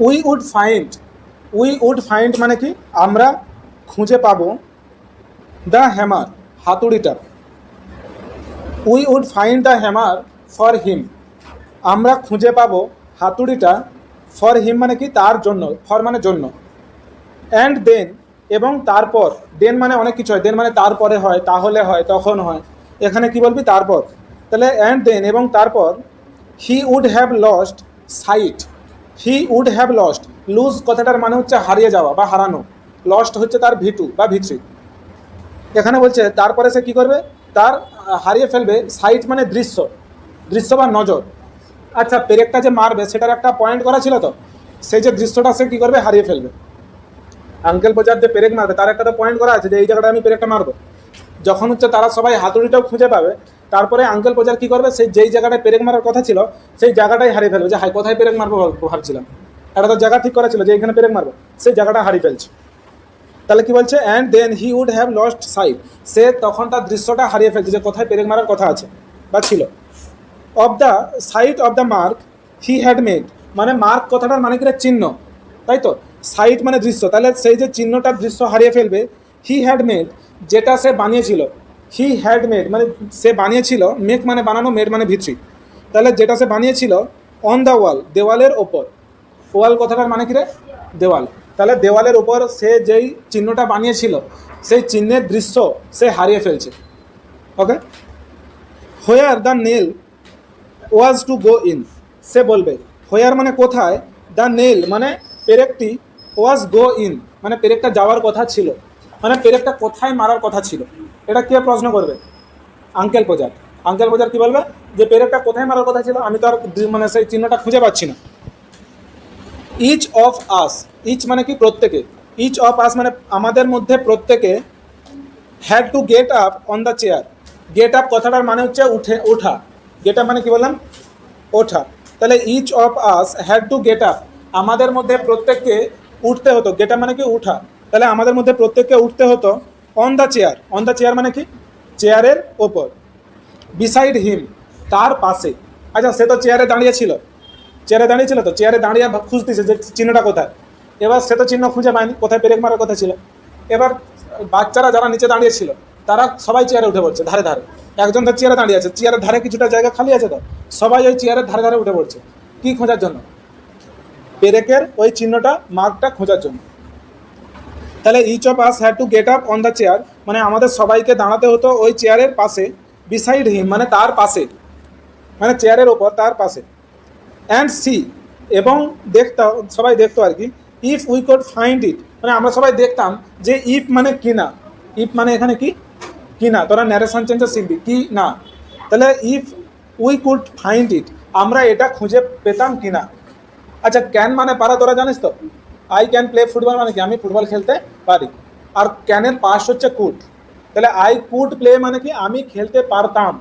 We would find মানে কি, আমরা খুঁজে পাবো দ্য হ্যামার, হাতুড়িটা। We would find the hammer for him, আমরা খুঁজে পাবো হাতুড়িটা, ফর হিম মানে কি তার জন্য, ফর মানে জন্য। অ্যান্ড দেন, এবং তারপর, দেন মানে অনেক কিছু হয়, দেন মানে তারপরে হয়, তাহলে হয়, তখন হয়, এখানে কি বলবি তারপর। তাহলে অ্যান্ড দেন এবং তারপর, he would have lost sight, he would have lost, lose কথাটার মানে হচ্ছে হারিয়ে যাওয়া বা হারানো, লস্ট হচ্ছে তার ভিটু বা ভিত্রি। এখানে বলছে তারপরে সে কি করবে, তার হারিয়ে ফেলবে সাইট মানে দৃশ্য, দৃশ্য বা নজর। আচ্ছা, পেরেকটা যে মারবে সেটার একটা পয়েন্ট করা ছিল, তো সেই যে দৃশ্যটা সে কী করবে, হারিয়ে ফেলবে। আঙ্কেল বোঝার যে পেরেক মারবে তার একটা তো পয়েন্ট করা আছে যে এই জায়গাটা আমি পেরেকটা মারবো। যখন হচ্ছে তারা সবাই হাতুড়িটাও খুঁজে পাবে, তারপরে আঙ্কেল বোঝার কী করবে, সেই যেই জায়গাটায় পেরেক মারার কথা ছিল সেই জায়গাটাই হারিয়ে ফেলবে, যে হাই কোথায় পেরেক মারবো ভাবছিলাম, একটা তো জায়গা ঠিক করা ছিল যে এখানে পেরেক মারবো, সেই জায়গাটা হারিয়ে ফেলছে। তাহলে কি বলছে, and then he would have lost sight, সে তখন তার দৃশ্যটা হারিয়ে ফেলছে যে কোথায় পেরেক মারার কথা আছে বা ছিল। Of the sight of the mark he had made, মানে মার্ক কথাটার মানে কিনা চিহ্ন, তাই তো। সাইট মানে দৃশ্য, তাহলে সেই যে চিহ্নটার দৃশ্য হারিয়ে ফেলবে। হি হ্যাড মেড, যেটা সে বানিয়েছিল, হি হ্যাড মেড মানে সে বানিয়েছিল, মেক মানে বানানো, মেড মানে ভিত্রি, তাহলে যেটা সে বানিয়েছিল, অন দ্য ওয়াল, দেওয়ালের ওপর। ওয়াল কথাটার মানে কি রে, দেওয়াল। তাহলে দেওয়ালের ওপর সে যেই চিহ্নটা বানিয়েছিল সেই চিহ্নের দৃশ্য সে হারিয়ে ফেলছে। Okay, where the nail was to go in, সে বলবে হোয়ার মানে কোথায়, দ্য নেল মানে পেরেকটি, ওয়াজ গো ইন মানে পেরেকটা যাওয়ার কথা ছিল, মানে পেরেকটা কোথায় মারার কথা ছিল। এটা কে প্রশ্ন করবে, আঙ্কেল পোজার। আঙ্কেল পোজার কি বলবে, যে পেরেকটা কোথায় মারার কথা ছিল, আমি তো আর মানে সেই চিহ্নটা খুঁজে পাচ্ছি না। ইচ অফ আস, ইচ মানে কি প্রত্যেকে, ইচ অফ আস মানে আমাদের মধ্যে প্রত্যেকে, had to get up on the chair, get up কথাটার মানে হচ্ছে উঠে ওঠা, গেট আপ মানে কি বললাম, ওঠা। তাহলে each of us had to get up, আমাদের মধ্যে প্রত্যেককে উঠতে হতো, গেট আপ মানে কি উঠা, তাহলে আমাদের মধ্যে প্রত্যেককে উঠতে হতো, on the chair, on the chair মানে কি চেয়ারের ওপর, বিসাইড হিম তার পাশে। আচ্ছা, সে তো চেয়ারে দাঁড়িয়েছিল, চেয়ারে দাঁড়িয়েছিল, তো চেয়ারে দাঁড়িয়ে খুঁজতেছে যে চিহ্নটা কোথায়। এবার সে তো চিহ্ন খুঁজে পায়নি কোথায় পেরেক মারার কথা ছিল। এবার বাচ্চারা যারা নিচে দাঁড়িয়েছিল তারা সবাই চেয়ারে উঠে পড়ছে ধারে ধারে, একজন তো চেয়ারে দাঁড়িয়ে আছে, চেয়ারের ধারে কিছুটা জায়গা খালি আছে, তো সবাই ওই চেয়ারের ধারে ধারে উঠে পড়ছে, কি খোঁজার জন্য, পেরেকের ওই চিহ্নটা, মার্কটা খোঁজার জন্য। তাহলে each of us had to get up on the chair মানে আমাদের সবাইকে দাঁড়াতে হতো ওই চেয়ারের পাশে, বিসাইড হিম মানে তার পাশে, মানে চেয়ারের ওপর তার পাশে। অ্যান্ড সি এবং দেখতাম, সবাই দেখতো আর কি, if we could find it মানে আমরা সবাই দেখতাম যে ইফ মানে কি না, ইফ মানে এখানে কি কি না, তোরা ন্যারেশন চেঞ্জে শিখবি কি না। তাহলে if we could find it, আমরা এটা খুঁজে পেতাম কি না। আচ্ছা, ক্যান মানে পারা, তোরা জানিস তো, আই ক্যান প্লে ফুটবল মানে কি আমি ফুটবল খেলতে পারি, আর ক্যানের পাস্ট হচ্ছে কুড, তাহলে আই কুড প্লে মানে কি আমি খেলতে পারতাম,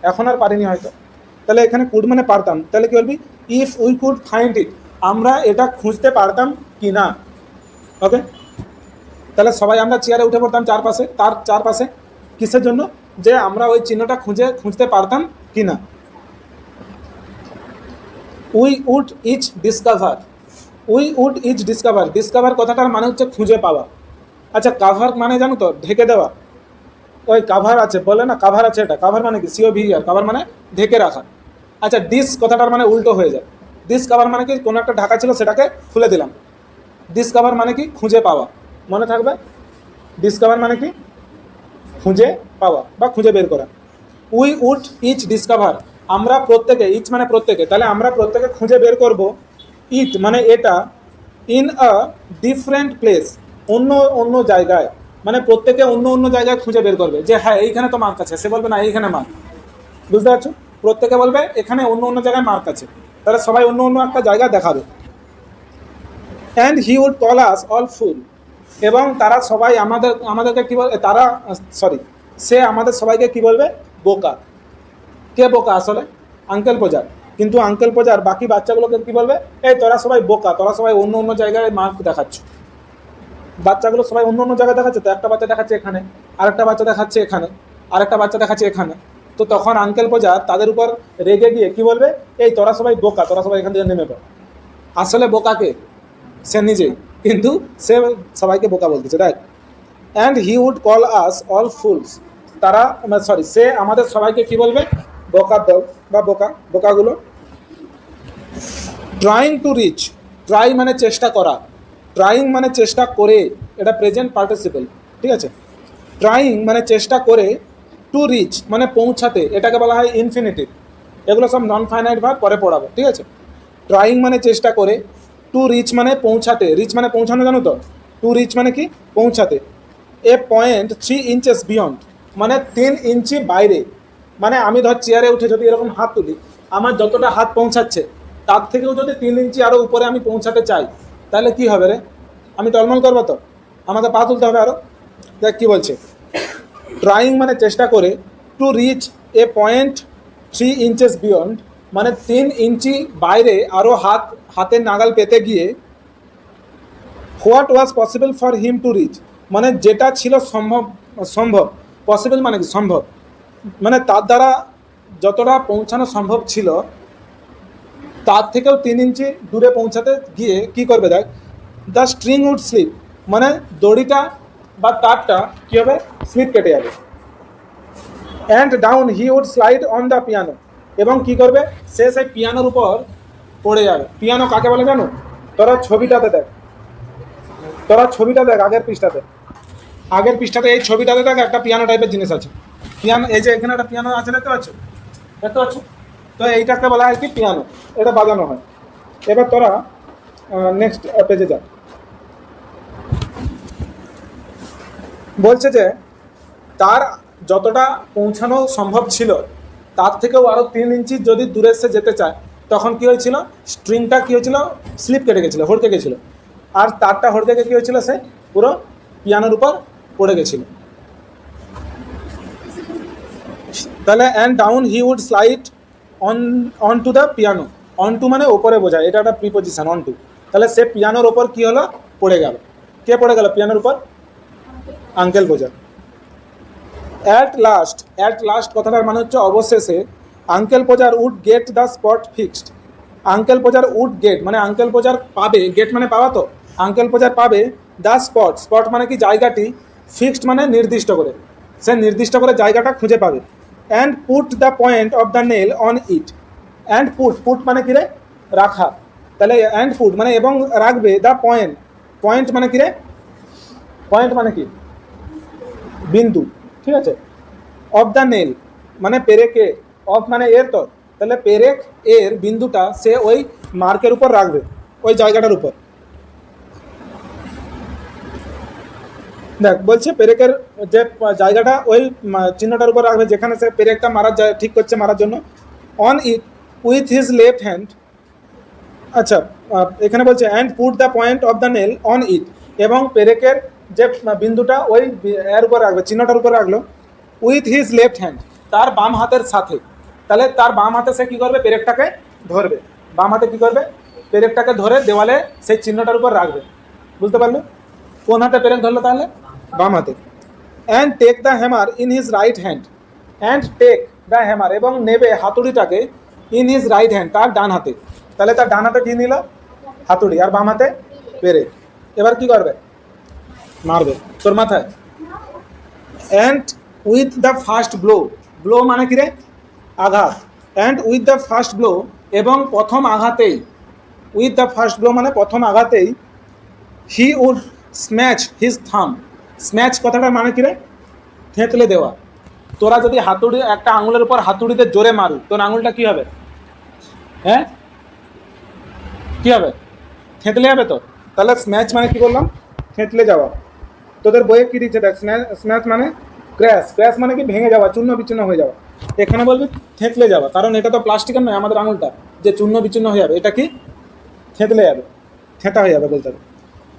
এখন আর পারিনি হয়তো, তাহলে এখানে কুড মানে পারতাম, তাহলে কি বলবি, if we could find it, আমরা এটা খুঁজতে পারতাম কি না। ওকে, তাহলে সবাই আমরা চেয়ারে উঠে পড়তাম চারপাশে, তার চারপাশে, কিসের জন্য, যে আমরা ওই চিহ্নটা খুঁজতে পারতাম কি না। We would each discover, we would each discover, discover কথাটার মানে হচ্ছে খুঁজে পাওয়া। আচ্ছা, কাভার মানে জানো তো, ঢেকে দেওয়া, ওই কাভার আছে বলে না, কাভার আছে, এটা কাভার মানে কি, COVER, কাভার মানে ঢেকে রাখা। আচ্ছা, ডিস কথাটার মানে উল্টো হয়ে যায়, ডিসকভার মানে কি কোনো একটা ঢাকা ছিল সেটাকে খুলে দিলাম, ডিসকভার মানে কি খুঁজে পাওয়া, মনে থাকবে, ডিসকভার মানে কি খুঁজে পাওয়া বা খুঁজে বের করা। উই উড ইচ ডিসকভার, আমরা প্রত্যেকে, ইচ মানে প্রত্যেকে, তাহলে আমরা প্রত্যেকে খুঁজে বের করব, ইট মানে এটা, ইন আ ডিফারেন্ট প্লেস, অন্য অন্য জায়গায়, মানে প্রত্যেকে অন্য অন্য জায়গায় খুঁজে বের করবে, যে হ্যাঁ এইখানে তো মার্ক আছে, সে বলবে না এইখানে মার্ক, বুঝতে পারছো, প্রত্যেকে বলবে এখানে অন্য অন্য জায়গায় মার্ক আছে, তাহলে সবাই অন্য অন্য একটা জায়গা দেখাবে। And he would call us all fool, এবং তারা সবাই আমাদেরকে কী বলবে, তারা সরি সে আমাদের সবাইকে কি বলবে, বোকা। কে বোকা আসলে, আঙ্কেল পোজার, কিন্তু আঙ্কেল পোজার বাকি বাচ্চাগুলোকে কি বলবে, এই তোরা সবাই বোকা, তোরা সবাই অন্য অন্য জায়গায় মার্ক দেখাচ্ছ। বাচ্চাগুলো সবাই অন্য অন্য জায়গায় দেখাচ্ছে, তো একটা বাচ্চা দেখাচ্ছে এখানে, আরেকটা বাচ্চা দেখাচ্ছে এখানে, আরেকটা বাচ্চা দেখাচ্ছে এখানে, তো তখন আঙ্কেল পোজার তাদের উপর রেগে গিয়ে কি বলবে, এই তোরা সবাই বোকা, তোরা সবাই এখান থেকে নেমে পড়। আসলে বোকাকে, সে নিজেই, কিন্তু সে সবাইকে বোকা বলতেছে, right. And he would call us all fools, তারা সরি সে আমাদের সবাইকে কি বলবে, বোকার দল বা বোকাগুলো। ট্রাইং টু রিচ, ট্রাই মানে চেষ্টা করা, ট্রাইং মানে চেষ্টা করে, এটা প্রেজেন্ট পার্টিসিপল, ঠিক আছে। ট্রাইং মানে চেষ্টা করে, টু রিচ মানে পৌঁছাতে, এটাকে বলা হয় ইনফিনিটিভ। এগুলো সব নন ফাইনাইট ভার্ব, পরে পড়াবো, ঠিক আছে। ট্রাইং মানে চেষ্টা করে, টু রিচ মানে পৌঁছাতে, রিচ মানে পৌঁছানো, জানো তো, টু রিচ মানে কি পৌঁছাতে। এ পয়েন্ট 3 inches বিয়ন্ড মানে 3 ইঞ্চি বাইরে, মানে আমি ধর চেয়ারে উঠে যদি এরকম হাত তুলি, আমার যতটা হাত পৌঁছাচ্ছে তার থেকেও যদি 3 ইঞ্চি আরও উপরে আমি পৌঁছাতে চাই, তাহলে কি হবে রে, আমি টলমল করবো তো, আমাকে পা তুলতে হবে আরও। দেখ কী বলছে, ট্রাইং মানে চেষ্টা করে, to reach A point 3 inches beyond মানে 3 ইঞ্চি বাইরে আরও হাতের নাগাল পেতে গিয়ে, what was possible for him to reach মানে যেটা ছিল সম্ভব, পসিবল মানে কি সম্ভব, মানে তার দ্বারা যতটা পৌঁছানো সম্ভব ছিল তার থেকেও 3 ইঞ্চি দূরে পৌঁছাতে গিয়ে কি করবে, দেখ, দ্য স্ট্রিং উড স্লিপ মানে দড়িটা বা তারটা কী হবে, স্লিপ কেটে যাবে। And down he would slide on the piano, এবং কি করবে, সে সেই পিয়ানোর উপর পড়ে যাবে। পিয়ানো কাকে বলে জানো, তোরা ছবিটাতে দেখ, আগের পৃষ্ঠাতে এই ছবিটাতে দেখ, একটা পিয়ানো টাইপের জিনিস আছে। পিয়ানো, এই যে এখানে একটা পিয়ানো আছে, দেখতে পাচ্ছ, তো এইটাকে বলা হয় কি পিয়ানো, এটা বাজানো হয়। এবার তোরা নেক্সট পেজে যা, বলছে যে তার যতটা পৌঁছানো সম্ভব ছিল তার থেকেও আরও 3 ইঞ্চি যদি দূরে সে যেতে চায়, তখন কী হয়েছিল, স্ট্রিংটা কী হয়েছিল, স্লিপ কেটে গেছিলো, হড়কে গেছিলো, আর তারটা হড়কে গিয়ে কী হয়েছিল, সে পুরো পিয়ানোর উপর পড়ে গেছিল। তাহলে and down he would slide on to the piano, on to মানে ওপরে বোঝায়, এটা একটা প্রিপোজিশন, অন টু। তাহলে সে পিয়ানোর ওপর কী হলো, পড়ে গেল। কে পড়ে গেল পিয়ানোর উপর, আঙ্কেল বোঝা। অ্যাট লাস্ট কথাটার মানে হচ্ছে অবশেষে, uncle Podger would get the spot fixed, uncle Podger would get মানে আঙ্কেল পোজার পাবে, গেট মানে পাওয়া তো, আঙ্কেল পোজার পাবে দ্য স্পট মানে কি জায়গাটি, ফিক্সড মানে নির্দিষ্ট করে, সে নির্দিষ্ট করে জায়গাটা খুঁজে পাবে। And put the point of the nail on it, and put মানে কি রে, রাখা, তাহলে অ্যান্ড পুট মানে এবং রাখবে, দ্য পয়েন্ট মানে কি রে, পয়েন্ট মানে কি বিন্দু, ঠিক আছে। অফ দ্য নেল মানে পেরেকে, অফ মানে এর, তো তাহলে পেরেক এর বিন্দুটা সে ওই মার্কের উপর রাখবে, ওই জায়গাটার উপর। দেখ বলছে পেরেকের যে জায়গাটা ওই চিহ্নটার উপর রাখবে যেখানে সে পেরেকটা ঠিক করছে মারার জন্য। On it with his left hand, আচ্ছা এখানে বলছে and put the point of the nail on it, এবং পেরেকের যে বিন্দুটা ওই এর উপর রাখবে, চিহ্নটার উপর রাখলো। উইথ হিজ লেফট হ্যান্ড তার বাম হাতের সাথে, তাহলে তার বাম হাতে সে কী করবে, পেরেকটাকে ধরবে, বাম হাতে কী করবে, পেরেকটাকে ধরে দেওয়ালে সেই চিহ্নটার উপর রাখবে, বুঝতে পারলো, কোন হাতে পেরেক ধরলো, তাহলে বাম হাতে। And take the hammer in his right hand, and take the hammer এবং নেবে হাতুড়িটাকে, ইন হিজ রাইট হ্যান্ড তার ডান হাতে, তাহলে তার ডান হাতে কী নিল, হাতুড়ি, আর বাম হাতে পেরেক। এবার কি করবে, মারবে তোর মাথায়। And with the first blow মানে কি রে, আঘাত। And with the first blow এবং প্রথম আঘাতেই, উইথ দ্য ফার্স্ট ব্লো মানে প্রথম আঘাতেই, he would smash his thumb, smash কথাটার মানে কি রে, থেঁতলে দেওয়া। তোরা যদি হাতুড়ি একটা আঙুলের উপর হাতুড়িতে জোরে মারু, তোর আঙুলটা কী হবে, হ্যাঁ কী হবে, থেঁতলে যাবে তো। তাহলে স্ম্যাচ মানে কি বললাম, থেঁতলে যাওয়া। তোদের বইয়ে কী দিচ্ছে দেখ, স্ম্যাচ মানে ক্র্যাশ মানে কি ভেঙে যাওয়া, চূর্ণ বিচ্ছিন্ন হয়ে যাওয়া। এখানে বলবি থেঁতলে যাওয়া, কারণ এটা তো প্লাস্টিকের নয়, আমাদের আঙুলটা যে চূর্ণ বিচ্ছিন্ন হয়ে যাবে, এটা কি থেঁতলে যাবে, থেঁতা হয়ে যাবে বলতে হবে।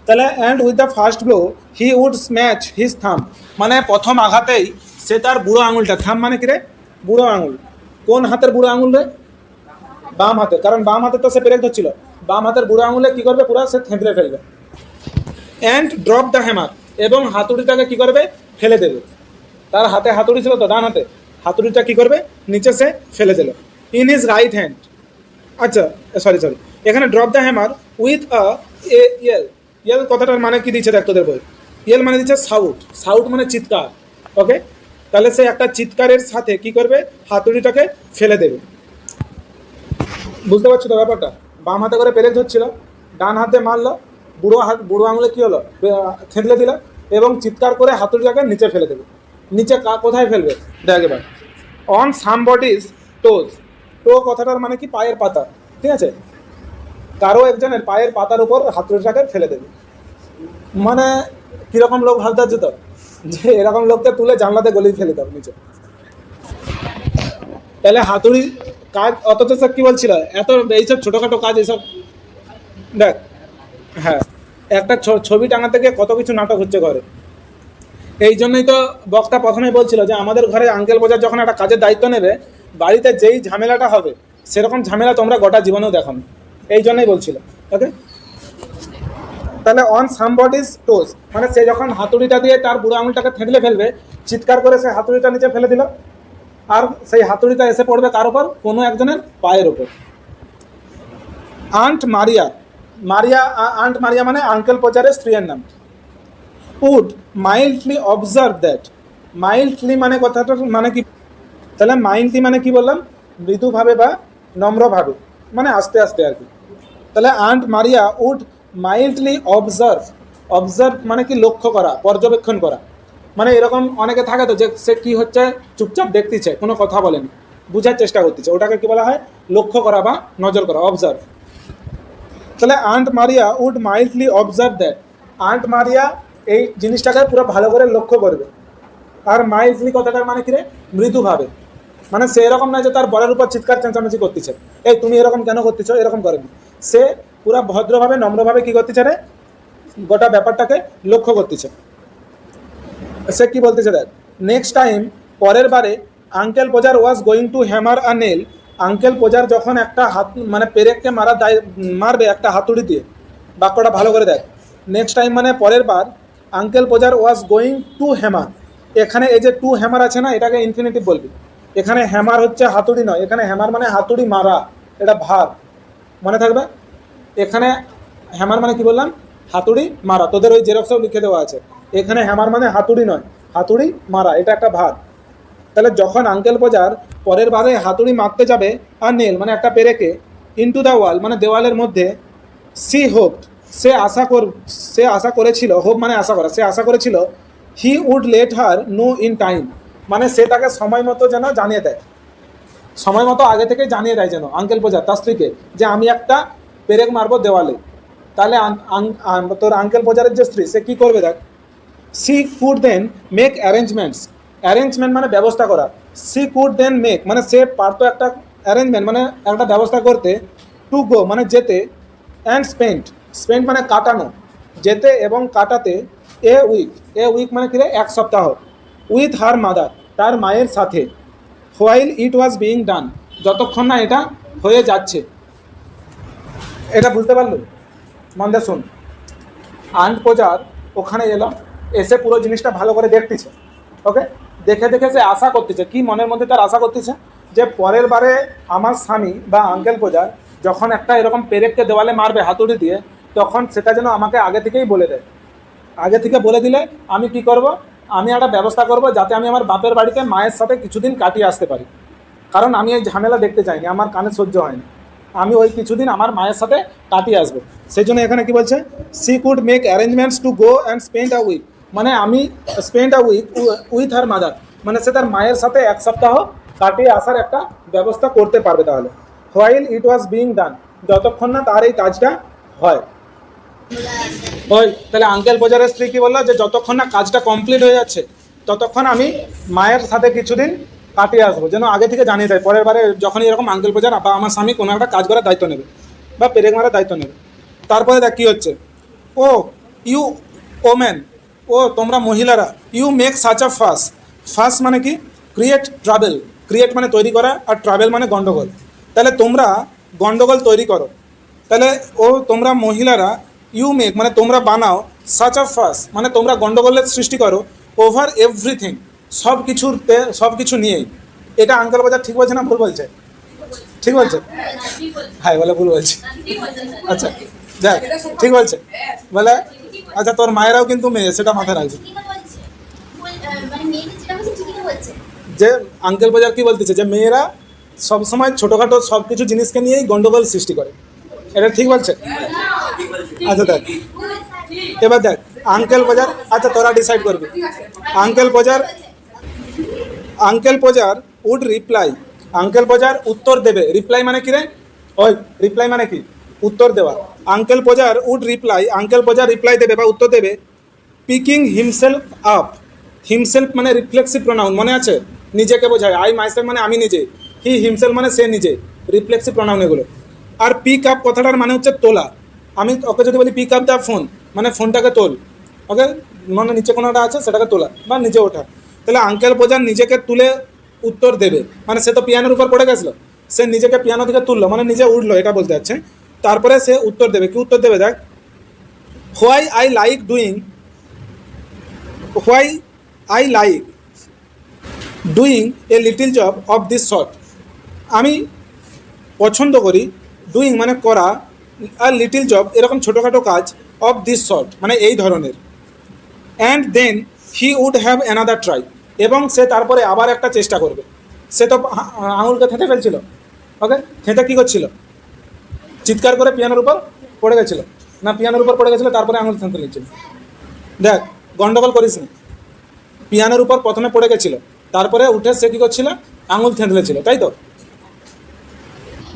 তাহলে and with the first blow he would smash his thumb মানে প্রথম আঘাতেই সে তার বুড়ো আঙুলটা, থাম মানে কি রে, বুড়ো আঙুল। কোন হাতের বুড়ো আঙুল রে, বাম হাতের, কারণ বাম হাতে তো সে পেরেক ধরছিল, বাম হাতের বুড়ো আঙুলে কী করবে, পুরো সে থেঁতলে ফেলবে। অ্যান্ড ড্রপ দ্য হ্যামার এবং হাতুড়িটাকে কী করবে, ফেলে দেবে। তার হাতে হাতুড়ি ছিল তো, ডান হাতে, হাতুড়িটা কী করবে, নিচে সে ফেলে দিল। ইন হিজ রাইট হ্যান্ড, আচ্ছা সরি এখানে drop the hammer with a Yale, Yale কথাটার মানে কি দিচ্ছে দেখ তোদের বই, ইয়েল মানে দিচ্ছে সাউট, সাউট মানে চিৎকার। ওকে, তাহলে সে একটা চিৎকারের সাথে কি করবে, হাতুড়িটাকে ফেলে দেবে। বুঝতে পারছো তো ব্যাপারটা? বাম হাতে করে পেরেক ধরছিল, ডান হাতে মারলো, বুড়ো আঙুলে কি হলো, থেঁতলে দিল, এবং চিৎকার করে হাতুড়িটাকে নিচে ফেলে দেবে। নিচে কোথায় ফেলবে দেখ এবার, অন সামবডিজ টোজ। টো কথাটার মানে কি, পায়ের পাতা, ঠিক আছে, কারো একজনের পায়ের পাতার উপর হাতুড়িটাকে ফেলে দেবে। মানে কিরকম লোক ভাবতে হচ্ছে তো, যে এরকম লোককে তুলে জানলাতে গলিয়ে ফেলে দাও নিচে। তাহলে হাতুড়ি কাজ, অথচ স্যার কি বলছিল, এত এইসব ছোটোখাটো কাজ এইসব দেখ। হ্যাঁ, একটা ছবি টাঙাতে গিয়ে কত কিছু নাটক হচ্ছে ঘরে। এই জন্যই তো বক্তা প্রথমেই বলছিল যে আমাদের ঘরে আঙ্কেল বোঝার যখন একটা কাজের দায়িত্ব নেবে, বাড়িতে যেই ঝামেলাটা হবে সেরকম ঝামেলা তোমরা গোটা জীবনেও দেখো। এই জন্যই বলছিল। ওকে, তাহলে অন সামবডিজ টোজ মানে সে যখন হাতুড়িটা দিয়ে তার বুড়ো আঙুলটাকে থেঁতলে ফেলবে, চিৎকার করে সে হাতুড়িটা নিচে ফেলে দিল, আর সেই হাতুড়িটা এসে পড়বে কার ওপর, কোনো একজনের পায়ের ওপর। আন্ট মারিয়া, মারিয়া, আন্ট মারিয়া মানে আঙ্কেল পোচারের স্ত্রীর নাম। Would mildly observe that, mildly মানে কথাটার মানে কি, তাহলে মাইল্ডলি মানে কি বললাম, মৃদুভাবে বা নম্রভাবে, মানে আস্তে আস্তে আর কি। তাহলে aunt Maria would mildly observe, observe মানে কি লক্ষ্য করা, পর্যবেক্ষণ করা। মানে এরকম অনেকে থাকে তো যে সে কী হচ্ছে চুপচাপ দেখতেছে, কোনো কথা বলেনি, বোঝার চেষ্টা করতেছে, ওটাকে কি বলা হয়, লক্ষ্য করা বা নজর করা, অবজার্ভ। তাহলে aunt Maria would mildly observe that, aunt Maria এই জিনিসটাকে পুরো ভালো করে লক্ষ্য করবে। আর মাইল্ডলি কথাটার মানে কি রে, মৃদুভাবে, মানে সে এরকম নয় যে তার বরের উপর চিৎকার চেঁচামেচি করতেছে, এই তুমি এরকম কেন করতেছো, এরকম করেনি। সে পুরা ভদ্রভাবে নম্রভাবে কি করতেছে রে, গোটা ব্যাপারটাকে লক্ষ্য করতেছে। সে কি বলতেছে দেখ, নেক্সট টাইম, পরের বারে, uncle Podger was going to hammer a nail, uncle Podger যখন একটা হাত মানে পেরেককে মারবে একটা হাতুড়ি দিয়ে। বাক্যটা ভালো করে দেখ, নেক্সট টাইম মানে পরের বার, uncle Podger was going to hammer, এখানে এই যে টু হ্যামার আছে না, এটাকে ইনফিনিটিভ বলবি। এখানে হ্যামার হচ্ছে হাতুড়ি নয়, এখানে হ্যামার মানে হাতুড়ি মারা, এটা ভার, মনে থাকবে। এখানে হ্যামার মানে কি বললাম, হাতুড়ি মারা, তোদের ওই জেরক্সেও লিখে দেওয়া আছে। এখানে হ্যামার মানে হাতুড়ি নয়, হাতুড়ি মারা, এটা একটা ভার। তাহলে যখন আঙ্কেল পোজার পরের বারে হাতুড়ি মারতে যাবে, আর নেল মানে একটা পেরেকে, ইনটু দ্য ওয়াল মানে দেওয়ালের মধ্যে, সি হোপ সে আশা করেছিল, হোপ মানে আশা করা, সে আশা করেছিল, he would let her know in time মানে সে তাকে সময় মতো যেন জানিয়ে দেয়, সময় মতো আগে থেকে জানিয়ে দেয় যেন আঙ্কেল পোজার তার স্ত্রীকে, যে আমি একটা পেরেক মারবো দেওয়ালে। তাহলে তোর আঙ্কেল পোজারের যে স্ত্রী, সে কী করবে দেখ, she could then make arrangements, arrangement মানে ব্যবস্থা করা, সি কুড দেন মেক মানে সে পারতো একটা অ্যারেঞ্জমেন্ট মানে একটা ব্যবস্থা করতে, টু গো মানে যেতে, অ্যান্ড স্পেন্ড মানে কাটানো, যেতে এবং কাটাতে, এ উইক মানে কি রে, এক সপ্তাহ, উইথ হার মাদার তার মায়ের সাথে, হোয়াইল ইট ওয়াজ বিইং ডান যতক্ষণ না এটা হয়ে যাচ্ছে। এটা বুঝতে পারলো? মন্দে শুন, আন্ট পোজার ওখানে এলো, এসে পুরো জিনিসটা ভালো করে দেখতেছে। ওকে, দেখে দেখে সে আশা করতেছে, কি মনের মধ্যে তার আশা করতেছে, যে পরের বারে আমার স্বামী বা আঙ্কেল পোজার যখন একটা এরকম পেরেককে দেওয়ালে মারবে হাতুড়ি দিয়ে, তখন সেটা যেন আমাকে আগে থেকেই বলে দেয়। আগে থেকে বলে দিলে আমি কি করব, আমি একটা ব্যবস্থা করব যাতে আমি আমার বাপের বাড়িতে মায়ের সাথে কিছুদিন কাটিয়ে আসতে পারি। কারণ আমি এই ঝামেলা দেখতে চাইনি, আমার কানে সহ্য হয়নি, আমি ওই কিছুদিন আমার মায়ের সাথে কাটিয়ে আসবো। সেই জন্য এখানে কি বলছে, she could make arrangements to go and spend a week মানে আমি spend a week with her mother মানে সে তার মায়ের সাথে এক সপ্তাহ কাটিয়ে আসার একটা ব্যবস্থা করতে পারবে। তাহলে হোয়াইল ইট ওয়াজ বিইং ডান যতক্ষণ না তার এই কাজটা হয়। ওই তাহলে আঙ্কেল পোজারের স্ত্রী কি বললো, যে যতক্ষণ না কাজটা কমপ্লিট হয়ে যাচ্ছে ততক্ষণ আমি মায়ের সাথে কিছুদিন কাটিয়ে আসবো, যেন আগে থেকে জানিয়ে দেয় পরের বারে যখনই এরকম আঙ্কেল পোজার বা আমার স্বামী কোনো একটা কাজ করার দায়িত্ব নেবে বা পেরেক মারার দায়িত্ব নেবে। তারপরে দেখ কী হচ্ছে, ও ইউ ওমেন, ও তোমরা মহিলারা, ইউ মেক সাচ আ ফাস মানে কি, ক্রিয়েট ট্রাভেল, ক্রিয়েট মানে তৈরি করা, আর ট্রাভেল মানে গন্ডগোল। তাহলে তোমরা গন্ডগোল তৈরি করো। তাহলে ও তোমরা মহিলারা, ইউ মেক মানে তোমরা বানাও, সাচ আ ফাস মানে তোমরা গন্ডগোলের সৃষ্টি করো, ওভার এভরিথিং সব কিছু নিয়েই। এটা আঙ্কেল বাজার ঠিক বলছে না ভুল বলছে? ঠিক বলছে, হ্যাঁ বলে ভুল বলছে। আচ্ছা দেখ ঠিক বলছে বলে আচ্ছা তোর মায়েরাও কিন্তু মেয়ে, সেটা মাথায় রাখছে। যে আঙ্কেল বাজার কি বলতেছে যে মেয়েরা সবসময় ছোটোখাটো সব কিছু জিনিসকে নিয়েই গন্ডগোল সৃষ্টি করে, এটা ঠিক বলছে? আচ্ছা দেখ এবার দেখ আঙ্কেল বাজার, আচ্ছা তোরা ডিসাইড করবি। আঙ্কেল বাজার উড রিপ্লাই, আঙ্কেল বাজার উত্তর দেবে। রিপ্লাই মানে কি রে? ওই রিপ্লাই মানে কি? উত্তর দেওয়া। আঙ্কেল বাজার উড রিপ্লাই, আঙ্কেল বাজার রিপ্লাই দেবে বা উত্তর দেবে পিকিং হিমসেলফ আপ। হিমসেলফ মানে রিফ্লেক্সিভ প্রোনাউন, মনে আছে? নিজেকে বোঝায়। আই মাইসেলফ মানে আমি নিজে, হি হিমসেলফ মানে সে নিজে, রিফ্লেক্সিভ প্রোনাউন এগুলো। আর পিক আপ কথাটার মানে হচ্ছে তোলা। আমি ওকে যদি বলি পিক আপ দ্য ফোন, মানে ফোনটাকে তোল, ওকে, মানে নিচে কোনোটা আছে সেটাকে তোলা বা নিচে ওঠা। তাহলে আঙ্কেল বাজার নিজেকে তুলে উত্তর দেবে, মানে সে তো পিয়ানোর উপর পড়ে গেছিলো, সে নিজেকে পিয়ানো থেকে তুললো মানে নিজে উঠলো, এটা বলতে যাচ্ছে। তারপরে সে উত্তর দেবে, কি উত্তর দেবে দেখ, why I like doing a little job of this sort. আমি পছন্দ করি, ডুইং মানে করা, আর লিটিল জব এরকম ছোটোখাটো কাজ, অফ দিস সর্ট মানে এই ধরনের। And then he would have another try, এবং সে তারপরে আবার একটা চেষ্টা করবে। সে তো আঙুলকে থেঁতে ফেলছিল, ওকে, থেঁতে কী করছিল? চিৎকার করে পিয়ানোর উপর পড়ে গেছিলো, না পিয়ানোর উপর পড়ে গেছিলো তারপরে আঙুল থেঁতে নিচ্ছিল। দেখ গন্ডগোল করিস না, পিয়ানোর উপর প্রথমে পড়ে গেছিলো, তারপরে উঠে সে কী করছিল? আঙুল থেঁতলেছিল, তাই তো?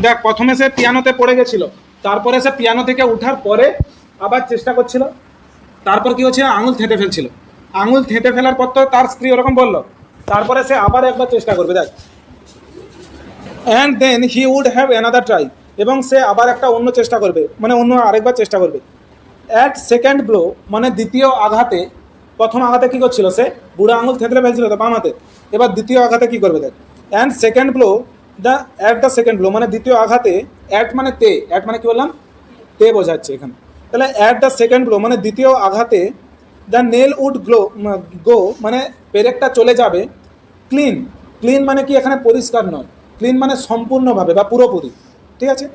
দেখ প্রথমে সে পিয়ানোতে পড়ে গেছিলো, তারপরে সে পিয়ানো থেকে উঠার পরে আবার চেষ্টা করছিল, তারপর কী হচ্ছিল? আঙুল থেঁতে ফেলছিল। আঙুল থেঁতে ফেলার পর তো তার স্ত্রী ওরকম বললো, তারপরে সে আবার একবার চেষ্টা করবে। দেখ and then he would have another try, এবং সে আবার একটা অন্য চেষ্টা করবে, মানে অন্য আরেকবার চেষ্টা করবে। অ্যাট সেকেন্ড ব্লো মানে দ্বিতীয় আঘাতে, প্রথম আঘাতে কী করছিল? সে বুড়ো আঙুল থেঁতলে ফেলছিল তো বাম হাতে, এবার দ্বিতীয় আঘাতে কী করবে দেখ, and second blow at the second blow মানে দ্বিতীয় আঘাতে, অ্যাট মানে তে, অ্যাট মানে কী বললাম? তে বোঝাচ্ছে এখানে। তাহলে অ্যাট দ্য সেকেন্ড ব্লো মানে দ্বিতীয় আঘাতে, দ্য নেল উড গো মানে পেরেকটা চলে যাবে ক্লিন। ক্লিন মানে কি এখানে পরিষ্কার নয়, ক্লিন মানে সম্পূর্ণভাবে বা পুরোপুরি, ঠিক আছে?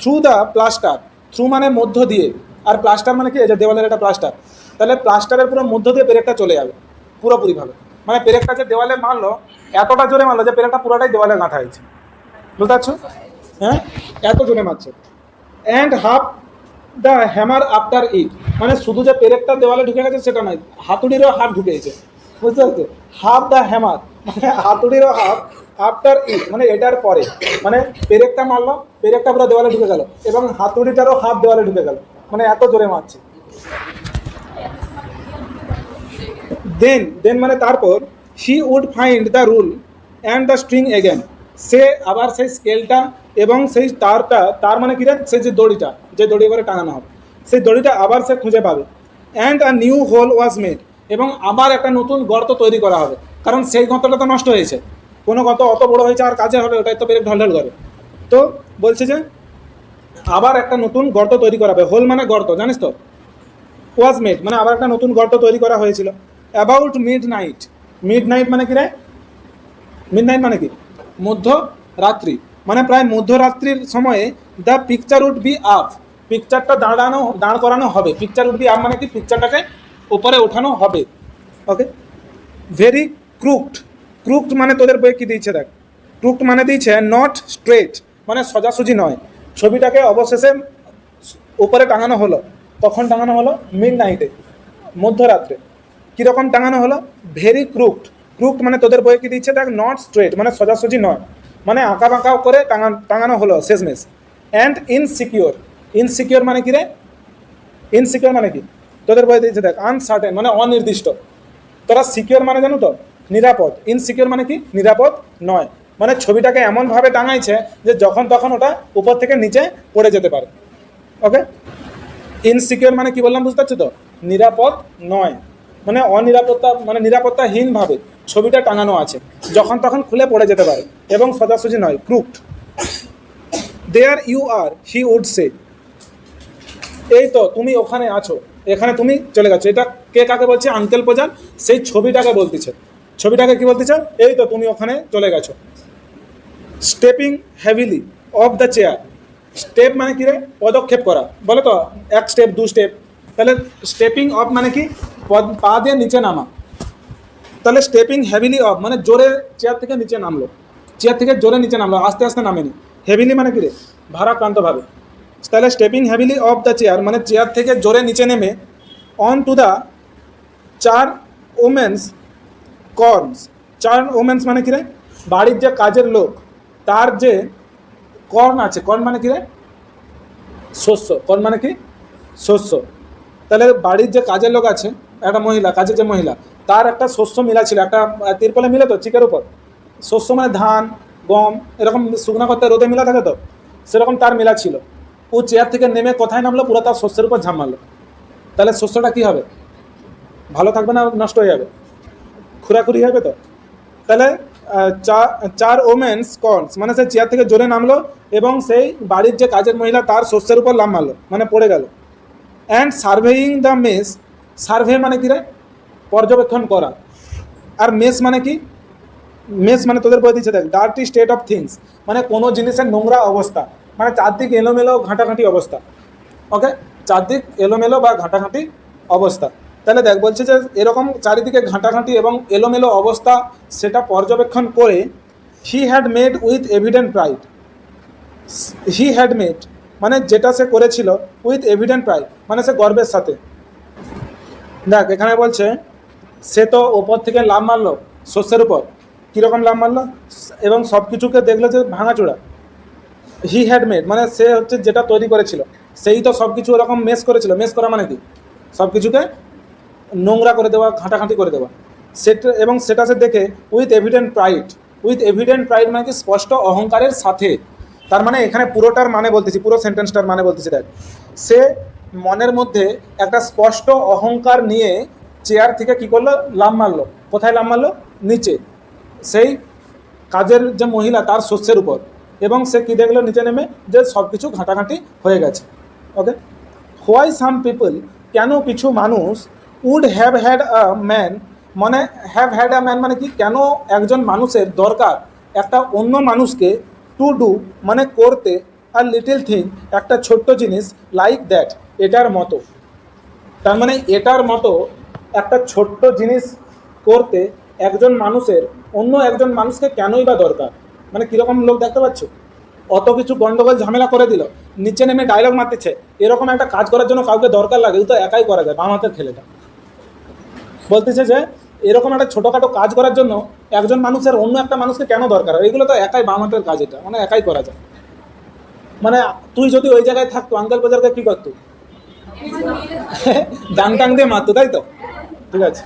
থ্রু দ্য প্লাস্টার, থ্রু মানে মধ্য দিয়ে, আর প্লাস্টার মানে কি? এই যে দেওয়ালের একটা প্লাস্টার, তাহলে প্লাস্টারের পুরো মধ্য দিয়ে পেরেকটা চলে যাবে পুরোপুরিভাবে। মানে পেরেকটা যে দেওয়ালে মারলো, এতটা জোরে মারলো যে পেরেকটা পুরোটাই দেওয়ালে গাঁথা হয়েছে, বুঝতে পারছো? হ্যাঁ, এত জোরে মারছে। And half the hammer after it মানে শুধু যে পেরেকটা দেওয়ালে ঢুকে গেছে সেটা নয়, হাতুড়িরও হাত ঢুকেছে, বুঝতে পারছো? হাফ দ্য হ্যামার মানে হাতুড়িরও হাফ, আফটার ইট মানে এটার পরে, মানে পেরেকটা মারলো, পেরেকটা পুরো দেওয়ালে ঢুকে গেল, এবং হাতুড়িটারও হাফ দেওয়ালে ঢুকে গেল, মানে এত জোরে মারছে। দেন মানে তারপর, he would find the rule and the string again, সে আবার সেই স্কেলটা এবং সেই তার মানে কি রে, সেই যে দড়িটা, যে দড়ি করে টাঙানো হবে, সেই দড়িটা আবার সে খুঁজে পাবে। And a new hole was made, এবং আবার একটা নতুন গর্ত তৈরি করা হবে, কারণ সেই গর্তটা তো নষ্ট হয়েছে, কোনো গর্ত অত বড় হয়েছে আর কাজে হবে? ওটাই তো পেরেক ঢলঢল করে। তো বলছে যে আবার একটা নতুন গর্ত তৈরি করা হবে, হোল মানে গর্ত, জানিস তো? ওয়াজ মেড মানে আবার একটা নতুন গর্ত তৈরি করা হয়েছিল। About mid night, mid night মানে কি রে? মিড নাইট মানে কি? মধ্যরাত্রি, মানে প্রায় মধ্যরাত্রির সময়ে the picture would be up, পিকচারটা দাঁড় করানো হবে। পিকচার উড বি আপ মানে কি? পিকচারটাকে উপরে ওঠানো হবে, ওকে। ভেরি ক্রুকড, ক্রুকড মানে তোদের বইয়ে কী দিয়েছে দেখ, ক্রুকড মানে দিয়েছে নট স্ট্রেট মানে সোজাসুজি নয়। ছবিটাকে অবশেষে উপরে টাঙানো হলো, কখন টাঙানো হলো? মিড নাইটে, মধ্যরাত্রে। কীরকম টাঙানো হলো? ভেরি ক্রুকড, ক্রুকড মানে তোদের বইয়ে কী দিচ্ছে দেখ, নট স্ট্রেট মানে সোজাসুজি নয়, মানে আঁকা বাঁকাও করে টাঙানো হলো শেষমেশ। অ্যান্ড ইনসিকিওর, ইনসিকিওর মানে কি রে? ইনসিকিওর মানে কি তোদের বইয়ে দিয়েছে দেখ, আনসার্টেন মানে অনির্দিষ্ট। তোরা সিকিওর মানে জানো তো? নিরাপদ। ইনসিকিওর মানে কি? নিরাপদ নয়, মানে ছবিটাকে এমনভাবে টাঙাইছে যে যখন তখন ওটা উপর থেকে নিচে পড়ে যেতে পারে, ওকে। ইনসিকিওর মানে কি বললাম বুঝতে পারছো তো? নিরাপদ নয়, মানে অনিরাপত্তা, মানে নিরাপত্তাহীনভাবে ছবিটা টাঙানো আছে, যখন তখন খুলে পড়ে যেতে পারে, এবং সোজাসুজি নয়, ক্রুকড। দেয়ার you R, he would say, এই তো তুমি ওখানে আছো, এখানে তুমি চলে গেছো। এটা কে কাকে বলছে? আঙ্কেল প্রজান সেই ছবিটাকে বলতেছে। ছবিটাকে কি বলতেছে? এই তো তুমি ওখানে চলে গেছো। Stepping heavily of the chair, step মানে কি রে? পদক্ষেপ করা, বলে তো, এক স্টেপ দু স্টেপ। তাহলে স্টেপিং অফ মানে কি? পা দিয়ে নিচে নামা। তাহলে স্টেপিং হেভিলি অফ মানে জোরে চেয়ার থেকে নিচে নামলো, চেয়ার থেকে জোরে নিচে নামলো, আস্তে আস্তে নামেনি। হেভিলি মানে কি রে? ভারাক্রান্তভাবে। তাহলে stepping heavily of the chair মানে চেয়ার থেকে জোরে নিচে নেমে অন টু দ্য চার ওমেন্স কর্নস। চার ওমেন্স মানে কি রে? বাড়ির যে কাজের লোক তার যে কর্ন আছে, কর্ন মানে কি রে? শস্য। কর্ন মানে কি? শস্য। তাহলে বাড়ির যে কাজের লোক আছে, একটা মহিলা, কাজের যে মহিলা, তার একটা শস্য মিলা ছিল, একটা তিরপলে মিলে তো চিকের উপর। শস্য মানে ধান গম এরকম শুকনা করতে রোদে মিলা থাকে তো, সেরকম তার মিলা ছিল। ও চেয়ার থেকে নেমে কোথায় নামলো? পুরো তার শস্যের উপর ঝাঁপ মারলো। তাহলে শস্যটা কি হবে? ভালো থাকবে না নষ্ট হয়ে যাবে? খুরাখুরি হবে তো। তাহলে চার ওমেন্স কর্নস মানে সে চেয়ার থেকে জোরে নামলো এবং সেই বাড়ির যে কাজের মহিলা তার শস্যের উপর লাম মারলো, মানে পড়ে গেল। And surveying the mess. Survey মানে কি রে? পর্যবেক্ষণ করা। আর মেস মানে কি? মেস মানে তোদের বই দিচ্ছে দেখ, ডার্টি স্টেট অফ থিংস মানে কোনো জিনিসের নোংরা অবস্থা, মানে চারদিক এলোমেলো ঘাঁটাঘাঁটি অবস্থা। ওকে, চারদিক এলোমেলো বা ঘাঁটাঘাঁটি অবস্থা। তাহলে দেখ বলছে যে এরকম চারিদিকে ঘাঁটাঘাঁটি এবং এলোমেলো অবস্থা সেটা পর্যবেক্ষণ করে হি had made with evident pride. He had made মানে যেটা সে করেছিল, উইথ এভিডেন্ট প্রাইড মানে সে গর্বের সাথে। দেখ এখানে বলছে সে তো ওপর থেকে লাফ মারলো শস্যের উপর, কীরকম লাফ মারলো এবং সব কিছুকে দেখলো যে ভাঙাচোড়া। হি হ্যাড মেড মানে সে হচ্ছে যেটা তৈরি করেছিল, সেই তো সব কিছু ওরকম মেস করেছিল। মেস করা মানে কি? সব কিছুকে নোংরা করে দেওয়া, ঘাঁটাঘাঁটি করে দেওয়া। সেটা এবং সেটা সে দেখে with evident pride. With evident pride মানে কি? স্পষ্ট অহংকারের সাথে। তার মানে এখানে পুরোটার মানে বলতেছি, পুরো সেন্টেন্সটার মানে বলতেছি। দেখ সে মনের মধ্যে একটা স্পষ্ট অহংকার নিয়ে চেয়ার থেকে কী করলো? লাফ মারলো। কোথায় লাফ মারলো? নিচে, সেই কাজের যে মহিলা তার শস্যের উপর। এবং সে কী দেখলো নিচে নেমে? যে সব কিছু ঘাঁটাঘাঁটি হয়ে গেছে। ওকে, হোয়াই সাম পিপল কেন কিছু মানুষ would have had a man মানে হ্যাভ হ্যাড আ ম্যান মানে কি? কেন একজন মানুষের দরকার একটা অন্য মানুষকে টু ডু মানে করতে, আর লিটিল থিং একটা ছোট্ট জিনিস, লাইক দ্যাট এটার মতো। তার মানে এটার মতো একটা ছোট্ট জিনিস করতে একজন মানুষের অন্য একজন মানুষকে কেনই বা দরকার? মানে কীরকম লোক দেখতে পাচ্ছ? অত কিছু গন্ডগোল ঝামেলা করে দিল, নিচে নেমে ডায়লগ মারতেছে। এরকম একটা কাজ করার জন্য কাউকে দরকার লাগে? তো একাই করা যায়, বাম হাতের খেলেটা। বলতেছে যে এরকম একটা ছোটোখাটো কাজ করার জন্য একজন মানুষের অন্য একটা মানুষকে কেন দরকার? এগুলো তো একাই বাম হাতের কাজ, এটা মানে একাই করা যায়। মানে তুই যদি ওই জায়গায় থাকতো, আঙ্কেল বাজারকে কী করতো? ডাং টাং দিয়ে মারতো, তাই তো? ঠিক আছে।